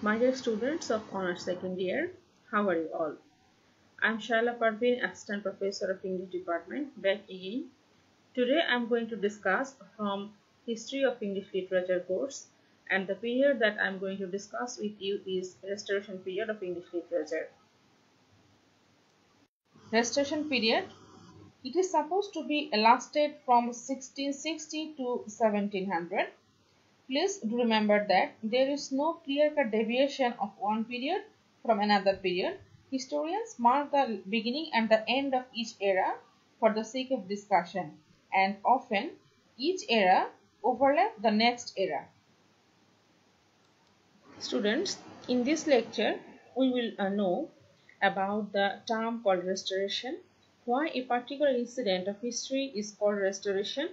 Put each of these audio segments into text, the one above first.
My dear students of Honors Second Year, how are you all? I am Shaila Parveen, Assistant Professor of English Department, back again. Today I am going to discuss from History of English Literature course, and the period that I am going to discuss with you is Restoration period of English Literature. Restoration period, it is supposed to be lasted from 1660 to 1700. Please do remember that there is no clear-cut deviation of one period from another period. Historians mark the beginning and the end of each era for the sake of discussion, and often each era overlaps the next era. Students, in this lecture, we will know about the term called restoration, why a particular incident of history is called restoration,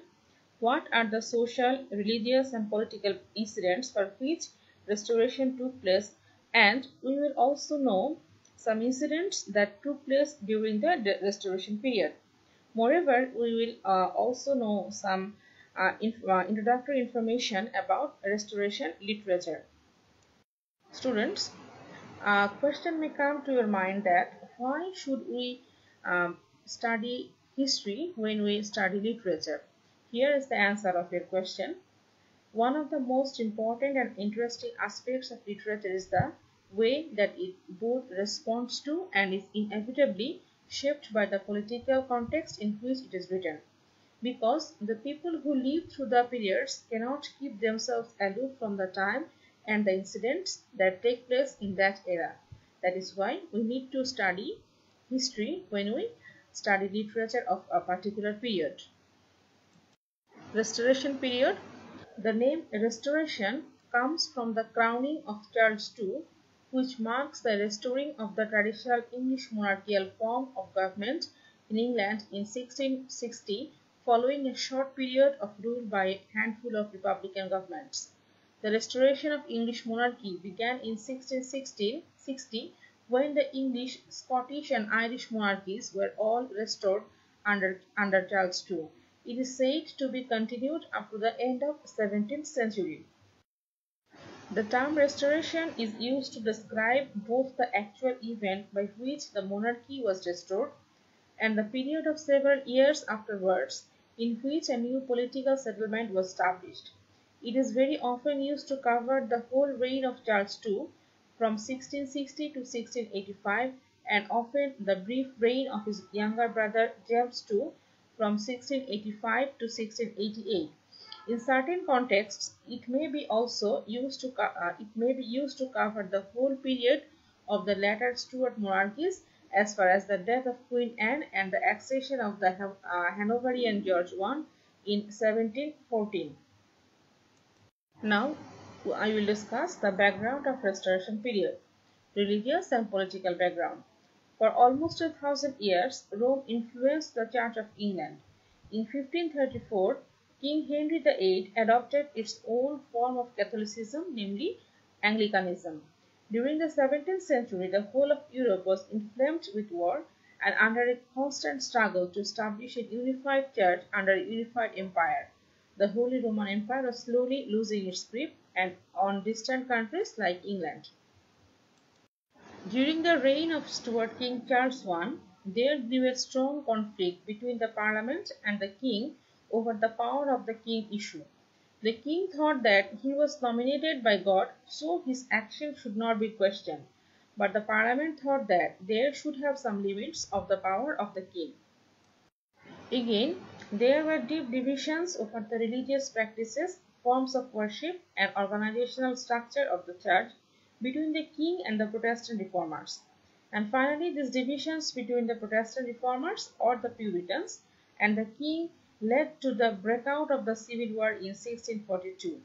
what are the social, religious, and political incidents for which restoration took place, and we will also know some incidents that took place during the restoration period. Moreover, we will also know some introductory information about restoration literature. Students, a question may come to your mind that why should we study history when we study literature? Here is the answer of your question. One of the most important and interesting aspects of literature is the way that it both responds to and is inevitably shaped by the political context in which it is written. Because the people who live through the periods cannot keep themselves aloof from the time and the incidents that take place in that era. That is why we need to study history when we study literature of a particular period. Restoration period. The name Restoration comes from the crowning of Charles II, which marks the restoring of the traditional English monarchical form of government in England in 1660, following a short period of rule by a handful of republican governments. The restoration of English monarchy began in 1660 when the English, Scottish, and Irish monarchies were all restored under Charles II. It is said to be continued up to the end of the 17th century. The term restoration is used to describe both the actual event by which the monarchy was restored and the period of several years afterwards in which a new political settlement was established. It is very often used to cover the whole reign of Charles II from 1660 to 1685 and often the brief reign of his younger brother James II from 1685 to 1688. In certain contexts, it may be used to cover the whole period of the latter Stuart monarchies as far as the death of Queen Anne and the accession of the Hanoverian George I in 1714. Now, I will discuss the background of Restoration period, religious and political background. For almost 1,000 years, Rome influenced the Church of England. In 1534, King Henry VIII adopted its own form of Catholicism, namely Anglicanism. During the 17th century, the whole of Europe was inflamed with war and under a constant struggle to establish a unified church under a unified empire. The Holy Roman Empire was slowly losing its grip and on distant countries like England. During the reign of Stuart King Charles I, there grew a strong conflict between the Parliament and the King over the power of the king issue. The king thought that he was nominated by God, so his action should not be questioned. But the Parliament thought that there should have some limits of the power of the king. Again, there were deep divisions over the religious practices, forms of worship, and organizational structure of the church between the king and the Protestant reformers. And finally, these divisions between the Protestant reformers or the Puritans and the king led to the breakout of the Civil War in 1642.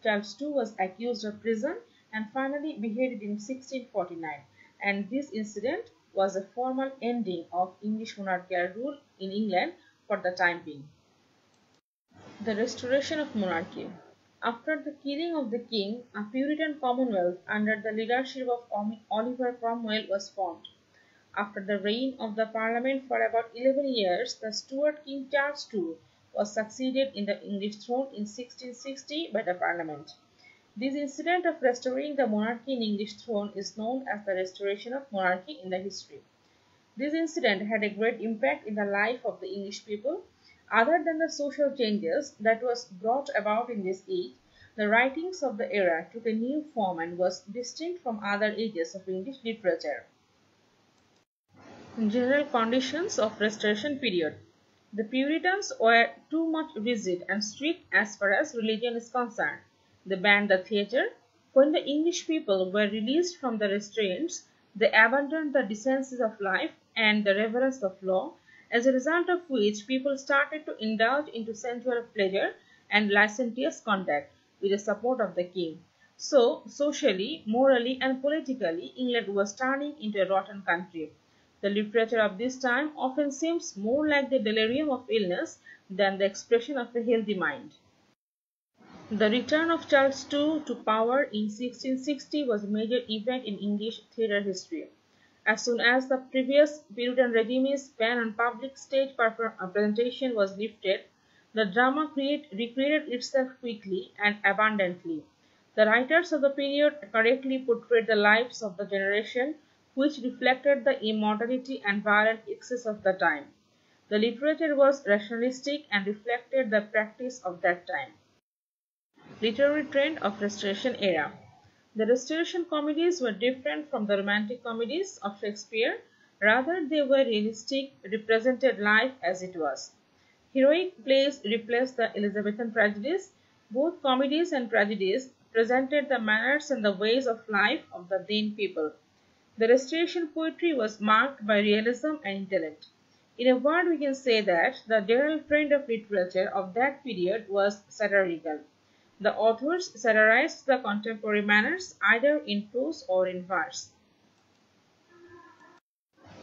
Charles II was accused of treason and finally beheaded in 1649, and this incident was a formal ending of English monarchical rule in England for the time being. The restoration of monarchy. After the killing of the king, a Puritan commonwealth under the leadership of Oliver Cromwell was formed. After the reign of the Parliament for about 11 years, the Stuart King Charles II was succeeded in the English throne in 1660 by the Parliament. This incident of restoring the monarchy in English throne is known as the restoration of monarchy in the history. This incident had a great impact in the life of the English people. Other than the social changes that was brought about in this age, the writings of the era took a new form and was distinct from other ages of English literature. General conditions of Restoration period. The Puritans were too much rigid and strict as far as religion is concerned. They banned the theatre. When the English people were released from the restraints, they abandoned the decencies of life and the reverence of law, as a result of which people started to indulge into sensual pleasure and licentious conduct with the support of the king. So, socially, morally, and politically, England was turning into a rotten country. The literature of this time often seems more like the delirium of illness than the expression of a healthy mind. The return of Charles II to power in 1660 was a major event in English theatre history. As soon as the previous Puritan regime's ban on public stage presentation was lifted, the drama recreated itself quickly and abundantly. The writers of the period correctly portrayed the lives of the generation, which reflected the immorality and violent excess of the time. The literature was rationalistic and reflected the practice of that time. Literary trend of Restoration era. The Restoration comedies were different from the romantic comedies of Shakespeare. Rather, they were realistic, represented life as it was. Heroic plays replaced the Elizabethan tragedies. Both comedies and tragedies presented the manners and the ways of life of the then people. The Restoration poetry was marked by realism and intellect. In a word, we can say that the general trend of literature of that period was satirical. The authors satirized the contemporary manners either in prose or in verse.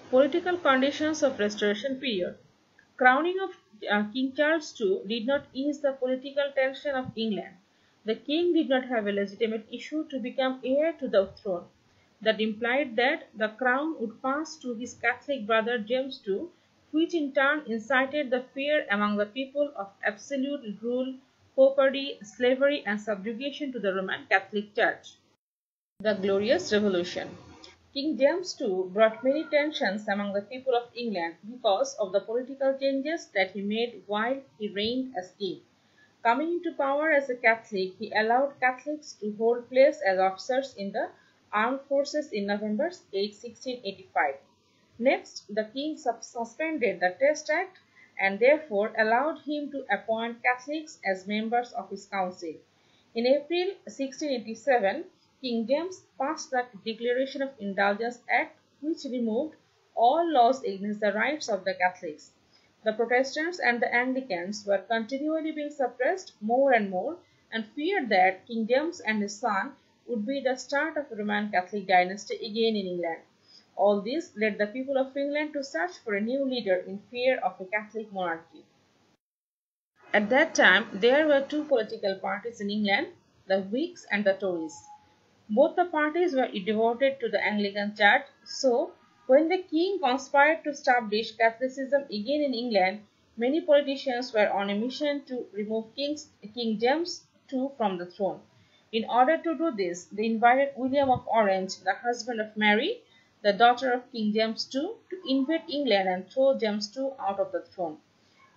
Political conditions of Restoration period. Crowning of King Charles II did not ease the political tension of England. The king did not have a legitimate issue to become heir to the throne. That implied that the crown would pass to his Catholic brother James II, which in turn incited the fear among the people of absolute rule, popery, slavery, and subjugation to the Roman Catholic Church. The Glorious Revolution. King James II brought many tensions among the people of England because of the political changes that he made while he reigned as king. Coming into power as a Catholic, he allowed Catholics to hold place as officers in the armed forces in November 8, 1685. Next, the king suspended the Test Act and therefore allowed him to appoint Catholics as members of his council. In April 1687, King James passed the Declaration of Indulgence Act, which removed all laws against the rights of the Catholics. The Protestants and the Anglicans were continually being suppressed more and more and feared that King James and his son would be the start of a Roman Catholic dynasty again in England. All this led the people of England to search for a new leader in fear of a Catholic monarchy. At that time, there were two political parties in England, the Whigs and the Tories. Both the parties were devoted to the Anglican Church, so when the king conspired to establish Catholicism again in England, many politicians were on a mission to remove King James II from the throne. In order to do this, they invited William of Orange, the husband of Mary, the daughter of King James II, to invade England and throw James II out of the throne.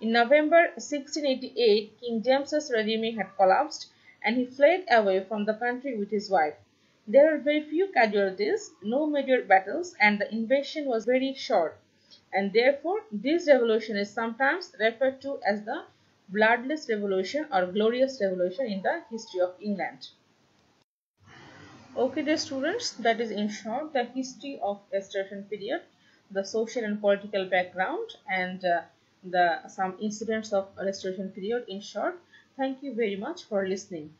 In November 1688, King James's regime had collapsed and he fled away from the country with his wife. There were very few casualties, no major battles, and the invasion was very short. And therefore, this revolution is sometimes referred to as the bloodless revolution or glorious revolution in the history of England. Okay, dear students, that is in short the history of Restoration period, the social and political background, and some incidents of Restoration period in short. Thank you very much for listening.